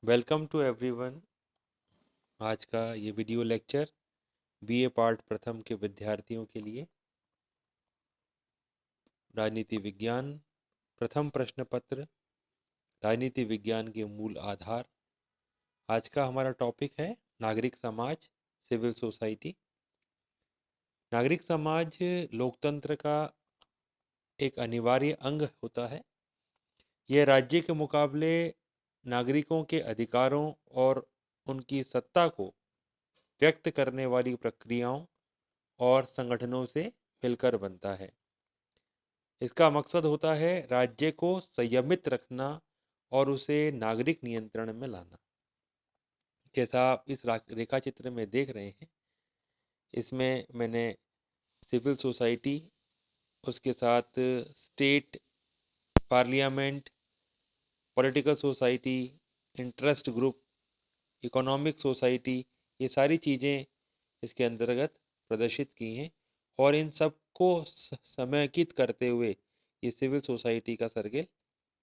Welcome to everyone. आज का ये वीडियो लेक्चर बीए पार्ट प्रथम के विद्यार्थियों के लिए राजनीति विज्ञान प्रथम प्रश्न पत्र राजनीति विज्ञान के मूल आधार। आज का हमारा टॉपिक है नागरिक समाज, सिविल सोसाइटी। नागरिक समाज लोकतंत्र का एक अनिवार्य अंग होता है। यह राज्य के मुकाबले नागरिकों के अधिकारों और उनकी सत्ता को व्यक्त करने वाली प्रक्रियाओं और संगठनों से मिलकर बनता है। इसका मकसद होता है राज्य को संयमित रखना और उसे नागरिक नियंत्रण में लाना। जैसा आप इस रेखा चित्र में देख रहे हैं, इसमें मैंने सिविल सोसाइटी, उसके साथ state, parliament, political society, interest group, economic society, ये सारी चीज़ें इसके अंतर्गत प्रदर्शित की हैं और इन सब को समेकित करते हुए ये सिविल सोसाइटी का सर्किल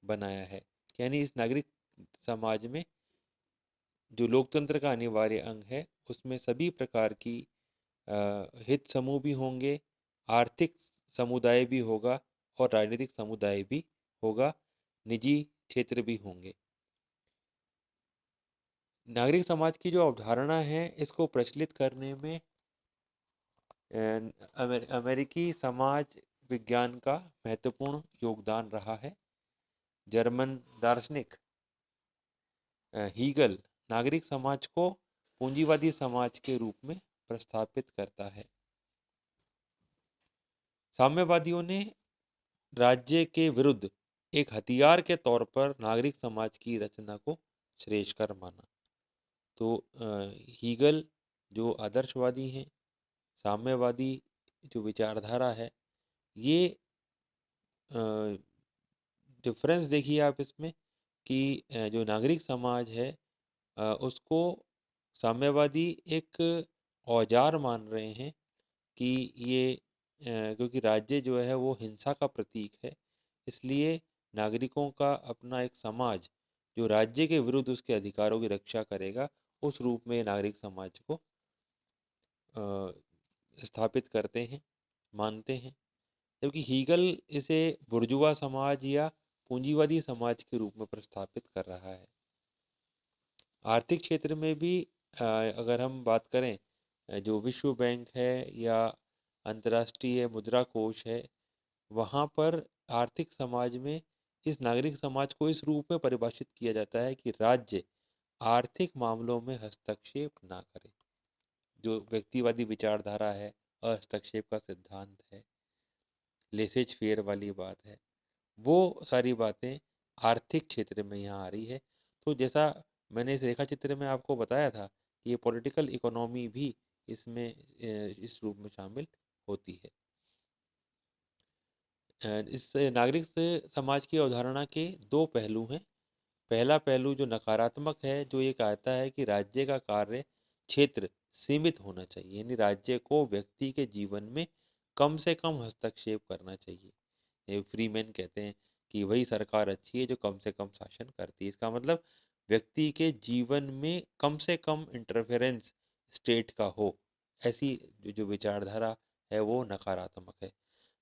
बनाया है। यानी इस नागरिक समाज में जो लोकतंत्र का अनिवार्य अंग है, उसमें सभी प्रकार की हित समूह भी होंगे, आर्थिक समुदाय भी होगा और राजनीतिक समुदाय भी होगा, निजी क्षेत्र भी होंगे। नागरिक समाज की जो अवधारणा है, इसको प्रचलित करने में अमेरिकी समाज विज्ञान का महत्वपूर्ण योगदान रहा है। जर्मन दार्शनिक हीगल नागरिक समाज को पूंजीवादी समाज के रूप में प्रस्थापित करता है। साम्यवादियों ने राज्य के विरुद्ध एक हथियार के तौर पर नागरिक समाज की रचना को श्रेयस्कर माना। तो हीगल जो आदर्शवादी हैं, साम्यवादी जो विचारधारा है, ये डिफरेंस देखिए आप इसमें कि जो नागरिक समाज है उसको साम्यवादी एक औजार मान रहे हैं कि ये क्योंकि राज्य जो है वो हिंसा का प्रतीक है, इसलिए नागरिकों का अपना एक समाज जो राज्य के विरुद्ध उसके अधिकारों की रक्षा करेगा, उस रूप में नागरिक समाज को स्थापित करते हैं, मानते हैं। जबकि हीगल इसे बुर्जुआ समाज या पूंजीवादी समाज के रूप में प्रस्थापित कर रहा है। आर्थिक क्षेत्र में भी अगर हम बात करें, जो विश्व बैंक है या अंतर्राष्ट्रीय मुद्रा कोष है, वहाँ पर आर्थिक समाज में इस नागरिक समाज को इस रूप में परिभाषित किया जाता है कि राज्य आर्थिक मामलों में हस्तक्षेप ना करे। जो व्यक्तिवादी विचारधारा है, हस्तक्षेप का सिद्धांत है, लेसेज फेयर वाली बात है, वो सारी बातें आर्थिक क्षेत्र में यहाँ आ रही है। तो जैसा मैंने इस रेखा चित्र में आपको बताया था कि ये पॉलिटिकल इकोनॉमी भी इसमें इस रूप में शामिल होती है। इस नागरिक समाज की अवधारणा के दो पहलू हैं। पहला पहलू जो नकारात्मक है, जो ये कहता है कि राज्य का कार्य क्षेत्र सीमित होना चाहिए, यानी राज्य को व्यक्ति के जीवन में कम से कम हस्तक्षेप करना चाहिए। ये फ्रीमैन कहते हैं कि वही सरकार अच्छी है जो कम से कम शासन करती है। इसका मतलब व्यक्ति के जीवन में कम से कम इंटरफेरेंस स्टेट का हो, ऐसी जो विचारधारा है वो नकारात्मक है।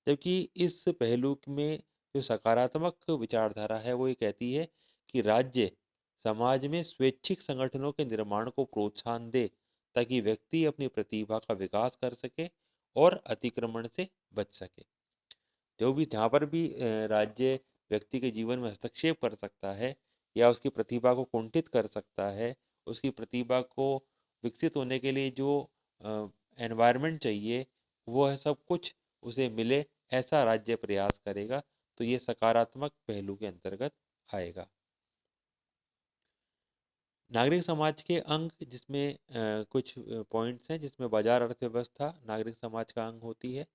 जबकि इस पहलू में जो सकारात्मक विचारधारा है वो ये कहती है कि राज्य समाज में स्वैच्छिक संगठनों के निर्माण को प्रोत्साहन दे, ताकि व्यक्ति अपनी प्रतिभा का विकास कर सके और अतिक्रमण से बच सके। जो भी जहाँ पर भी राज्य व्यक्ति के जीवन में हस्तक्षेप कर सकता है या उसकी प्रतिभा को कुंठित कर सकता है, उसकी प्रतिभा को विकसित होने के लिए जो एनवायरनमेंट चाहिए वो है सब कुछ उसे मिले, ऐसा राज्य प्रयास करेगा, तो ये सकारात्मक पहलू के अंतर्गत आएगा। नागरिक समाज के अंग जिसमें कुछ पॉइंट्स हैं, जिसमें बाजार अर्थव्यवस्था नागरिक समाज का अंग होती है।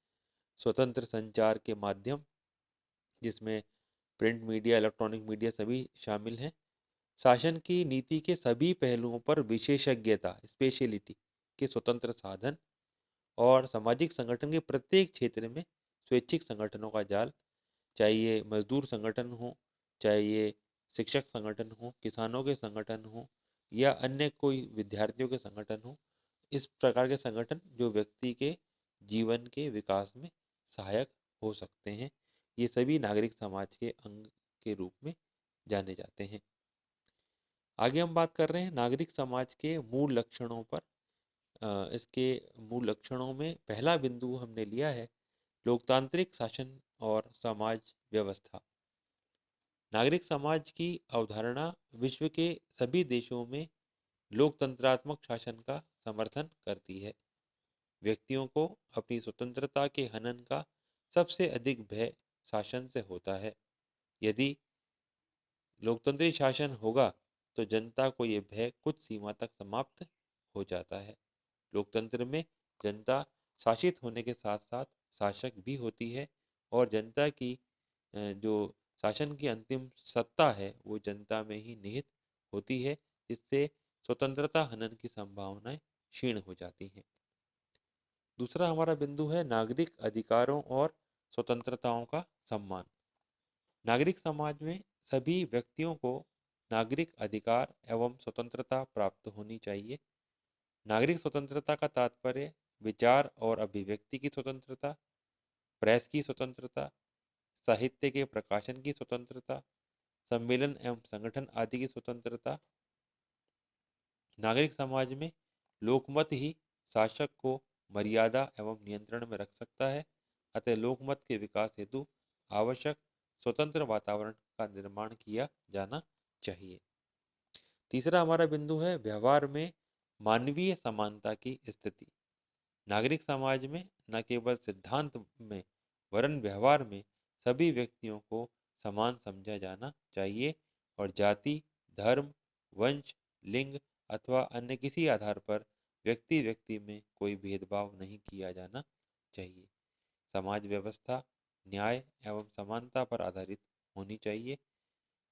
स्वतंत्र संचार के माध्यम, जिसमें प्रिंट मीडिया, इलेक्ट्रॉनिक मीडिया सभी शामिल हैं। शासन की नीति के सभी पहलुओं पर विशेषज्ञता, स्पेशलिटी के स्वतंत्र साधन और सामाजिक संगठन के प्रत्येक क्षेत्र में स्वैच्छिक संगठनों का जाल, चाहे ये मजदूर संगठन हो, चाहे ये शिक्षक संगठन हो, किसानों के संगठन हो या अन्य कोई विद्यार्थियों के संगठन हो, इस प्रकार के संगठन जो व्यक्ति के जीवन के विकास में सहायक हो सकते हैं, ये सभी नागरिक समाज के अंग के रूप में जाने जाते हैं। आगे हम बात कर रहे हैं नागरिक समाज के मूल लक्षणों पर। इसके मूल लक्षणों में पहला बिंदु हमने लिया है लोकतांत्रिक शासन और समाज व्यवस्था। नागरिक समाज की अवधारणा विश्व के सभी देशों में लोकतंत्रात्मक शासन का समर्थन करती है। व्यक्तियों को अपनी स्वतंत्रता के हनन का सबसे अधिक भय शासन से होता है। यदि लोकतंत्री शासन होगा तो जनता को ये भय कुछ सीमा तक समाप्त हो जाता है। लोकतंत्र में जनता शासित होने के साथ साथ शासक भी होती है और जनता की जो शासन की अंतिम सत्ता है वो जनता में ही निहित होती है, जिससे स्वतंत्रता हनन की संभावनाएं क्षीण हो जाती हैं। दूसरा हमारा बिंदु है नागरिक अधिकारों और स्वतंत्रताओं का सम्मान। नागरिक समाज में सभी व्यक्तियों को नागरिक अधिकार एवं स्वतंत्रता प्राप्त होनी चाहिए। नागरिक स्वतंत्रता का तात्पर्य विचार और अभिव्यक्ति की स्वतंत्रता, प्रेस की स्वतंत्रता, साहित्य के प्रकाशन की स्वतंत्रता, सम्मेलन एवं संगठन आदि की स्वतंत्रता। नागरिक समाज में लोकमत ही शासक को मर्यादा एवं नियंत्रण में रख सकता है। अतः लोकमत के विकास हेतु आवश्यक स्वतंत्र वातावरण का निर्माण किया जाना चाहिए। तीसरा हमारा बिंदु है व्यवहार में मानवीय समानता की स्थिति। नागरिक समाज में न केवल सिद्धांत में वरन व्यवहार में सभी व्यक्तियों को समान समझा जाना चाहिए और जाति, धर्म, वंश, लिंग अथवा अन्य किसी आधार पर व्यक्ति व्यक्ति में कोई भेदभाव नहीं किया जाना चाहिए। समाज व्यवस्था न्याय एवं समानता पर आधारित होनी चाहिए।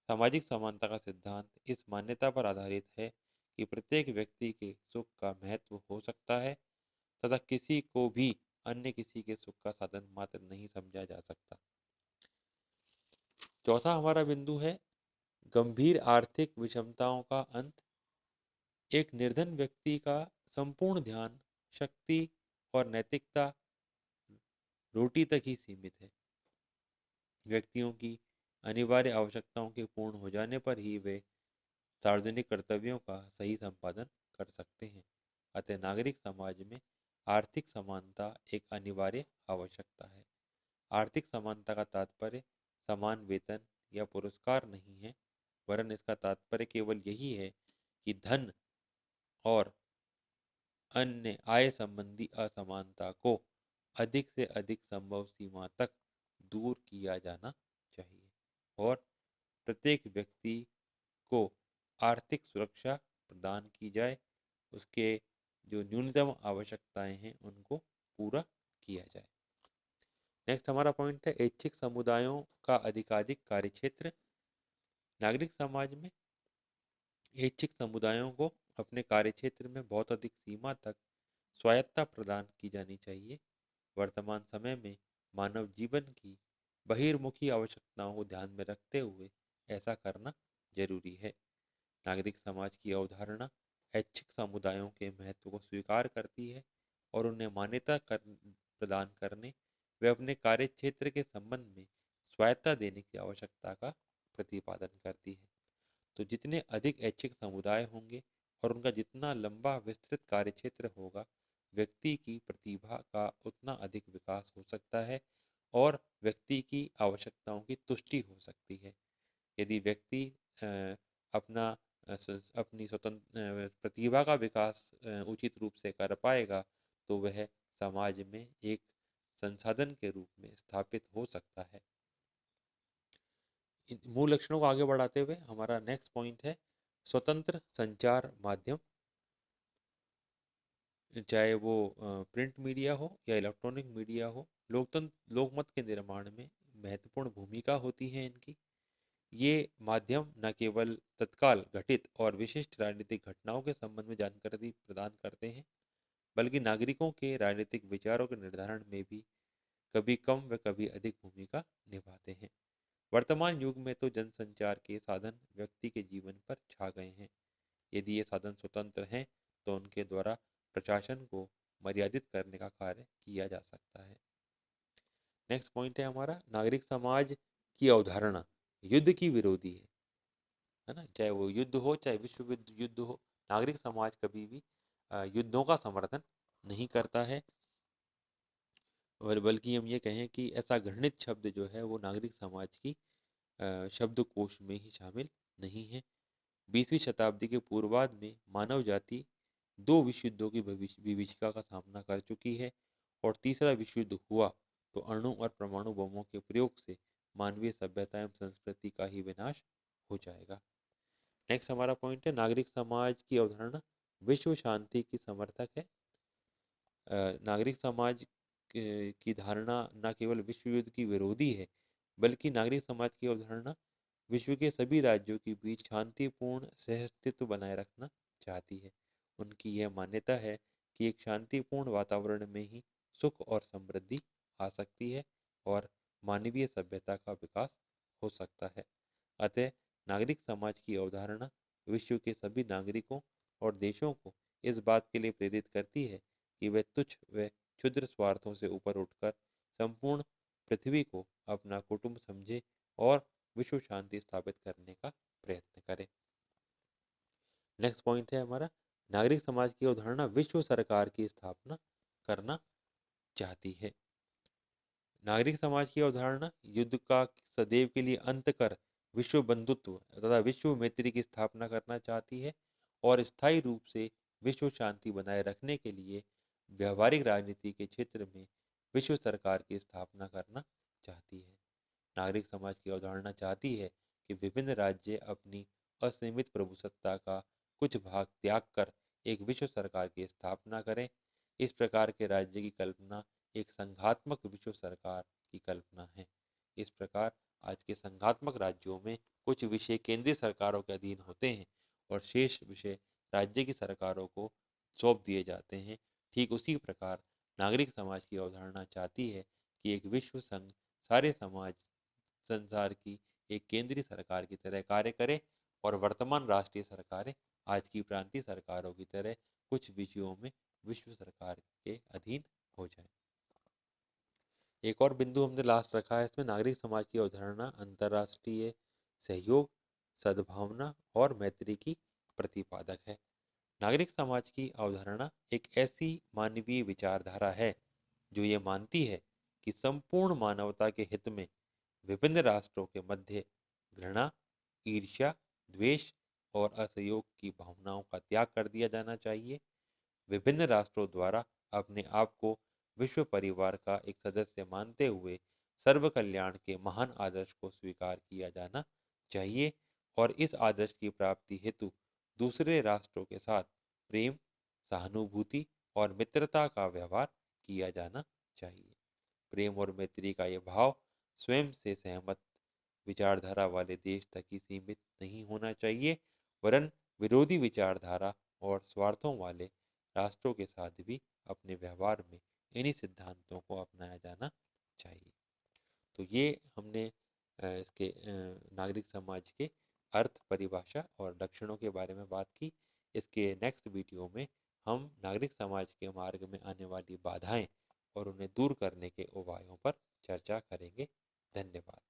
सामाजिक समानता का सिद्धांत इस मान्यता पर आधारित है कि प्रत्येक व्यक्ति के सुख का महत्व हो सकता है तथा किसी को भी अन्य किसी के सुख का साधन मात्र नहीं समझा जा सकता। चौथा हमारा बिंदु है गंभीर आर्थिक विषमताओं का अंत। एक निर्धन व्यक्ति का संपूर्ण ध्यान, शक्ति और नैतिकता रोटी तक ही सीमित है। व्यक्तियों की अनिवार्य आवश्यकताओं के पूर्ण हो जाने पर ही वे सार्वजनिक कर्तव्यों का सही संपादन कर सकते हैं। अतः नागरिक समाज में आर्थिक समानता एक अनिवार्य आवश्यकता है। आर्थिक समानता का तात्पर्य समान वेतन या पुरस्कार नहीं है, वरन इसका तात्पर्य केवल यही है कि धन और अन्य आय संबंधी असमानता को अधिक से अधिक संभव सीमा तक दूर किया जाना चाहिए और प्रत्येक व्यक्ति को आर्थिक सुरक्षा प्रदान की जाए, उसके जो न्यूनतम आवश्यकताएं हैं उनको पूरा किया जाए। नेक्स्ट हमारा पॉइंट है ऐच्छिक समुदायों का अधिकाधिक कार्यक्षेत्र। नागरिक समाज में ऐच्छिक समुदायों को अपने कार्यक्षेत्र में बहुत अधिक सीमा तक स्वायत्तता प्रदान की जानी चाहिए। वर्तमान समय में मानव जीवन की बहिर्मुखी आवश्यकताओं को ध्यान में रखते हुए ऐसा करना जरूरी है। नागरिक समाज की अवधारणा ऐच्छिक समुदायों के महत्व को स्वीकार करती है और उन्हें प्रदान करने वे अपने कार्य क्षेत्र के संबंध में स्वायत्तता देने की आवश्यकता का प्रतिपादन करती है। तो जितने अधिक ऐच्छिक समुदाय होंगे और उनका जितना लंबा विस्तृत कार्यक्षेत्र होगा, व्यक्ति की प्रतिभा का उतना अधिक विकास हो सकता है और व्यक्ति की आवश्यकताओं की तुष्टि हो सकती है। यदि व्यक्ति अपना अपनी स्वतंत्र प्रतिभा का विकास उचित रूप से कर पाएगा तो वह समाज में एक संसाधन के रूप में स्थापित हो सकता है। मूल लक्षणों को आगे बढ़ाते हुए हमारा नेक्स्ट पॉइंट है स्वतंत्र संचार माध्यम। चाहे वो प्रिंट मीडिया हो या इलेक्ट्रॉनिक मीडिया हो, लोकमत के निर्माण में महत्वपूर्ण भूमिका होती है इनकी। ये माध्यम न केवल तत्काल घटित और विशिष्ट राजनीतिक घटनाओं के संबंध में जानकारी प्रदान करते हैं, बल्कि नागरिकों के राजनीतिक विचारों के निर्धारण में भी कभी कम व कभी अधिक भूमिका निभाते हैं। वर्तमान युग में तो जनसंचार के साधन व्यक्ति के जीवन पर छा गए हैं। यदि ये साधन स्वतंत्र हैं तो उनके द्वारा प्रशासन को मर्यादित करने का कार्य किया जा सकता है। नेक्स्ट पॉइंट है हमारा, नागरिक समाज की अवधारणा युद्ध की विरोधी है ना। चाहे वो युद्ध हो, चाहे विश्व युद्ध हो, नागरिक समाज कभी भी युद्धों का समर्थन नहीं करता है। और बल्कि हम ये कहें कि ऐसा घृणित शब्द जो है वो नागरिक समाज की शब्दकोश में ही शामिल नहीं है। 20वीं शताब्दी के पूर्वार्ध में मानव जाति दो विश्व युद्धों की विभीषिका का सामना कर चुकी है, और तीसरा विश्व युद्ध हुआ तो अणु और परमाणु बमों के प्रयोग से मानवीय सभ्यता एवं संस्कृति का ही विनाश हो जाएगा। नेक्स्ट हमारा पॉइंट है, नागरिक समाज की अवधारणा विश्व शांति की समर्थक है। नागरिक समाज की धारणा न केवल विश्व युद्ध की विरोधी है, बल्कि नागरिक समाज की अवधारणा विश्व के सभी राज्यों के बीच शांतिपूर्ण सहअस्तित्व बनाए रखना चाहती है। उनकी यह मान्यता है कि एक शांतिपूर्ण वातावरण में ही सुख और समृद्धि आ सकती है और मानवीय सभ्यता का विकास हो सकता है। अतः नागरिक समाज की अवधारणा विश्व के सभी नागरिकों और देशों को इस बात के लिए प्रेरित करती है कि वे तुच्छ व क्षुद्र स्वार्थों से ऊपर उठकर संपूर्ण पृथ्वी को अपना कुटुंब समझे और विश्व शांति स्थापित करने का प्रयत्न करें। नेक्स्ट पॉइंट है हमारा, नागरिक समाज की अवधारणा विश्व सरकार की स्थापना करना चाहती है। नागरिक समाज की अवधारणा युद्ध का सदैव के लिए अंत कर विश्व बंधुत्व तथा विश्व मैत्री की स्थापना करना चाहती है, और स्थायी रूप से विश्व शांति बनाए रखने के लिए व्यावहारिक राजनीति के क्षेत्र में विश्व सरकार की स्थापना करना चाहती है। नागरिक समाज की अवधारणा चाहती है कि विभिन्न राज्य अपनी असीमित प्रभुसत्ता का कुछ भाग त्याग कर एक विश्व सरकार की स्थापना करें। इस प्रकार के राज्य की कल्पना एक संघात्मक विश्व सरकार की कल्पना है। इस प्रकार आज के संघात्मक राज्यों में कुछ विषय केंद्रीय सरकारों के अधीन होते हैं और शेष विषय राज्य की सरकारों को सौंप दिए जाते हैं। ठीक उसी प्रकार नागरिक समाज की अवधारणा चाहती है कि एक विश्व संघ सारे समाज संसार की एक केंद्रीय सरकार की तरह कार्य करे, और वर्तमान राष्ट्रीय सरकारें आज की प्रांतीय सरकारों की तरह कुछ विषयों में विश्व सरकार के अधीन हो जाए। एक और बिंदु हमने लास्ट रखा है इसमें, नागरिक समाज की अवधारणा अंतर्राष्ट्रीय सहयोग, सद्भावना और मैत्री की प्रतिपादक है। नागरिक समाज की अवधारणा एक ऐसी मानवीय विचारधारा है जो ये मानती है कि संपूर्ण मानवता के हित में विभिन्न राष्ट्रों के मध्य घृणा, ईर्ष्या, द्वेष और असहयोग की भावनाओं का त्याग कर दिया जाना चाहिए। विभिन्न राष्ट्रों द्वारा अपने आप को विश्व परिवार का एक सदस्य मानते हुए सर्व कल्याण के महान आदर्श को स्वीकार किया जाना चाहिए, और इस आदर्श की प्राप्ति हेतु दूसरे राष्ट्रों के साथ प्रेम, सहानुभूति और मित्रता का व्यवहार किया जाना चाहिए। प्रेम और मैत्री का यह भाव स्वयं से सहमत विचारधारा वाले देश तक ही सीमित नहीं होना चाहिए, वरन विरोधी विचारधारा और स्वार्थों वाले राष्ट्रों के साथ भी अपने व्यवहार में इन्हीं सिद्धांतों को अपनाया जाना चाहिए। तो ये हमने इसके नागरिक समाज के अर्थ, परिभाषा और लक्षणों के बारे में बात की। इसके नेक्स्ट वीडियो में हम नागरिक समाज के मार्ग में आने वाली बाधाएं और उन्हें दूर करने के उपायों पर चर्चा करेंगे। धन्यवाद।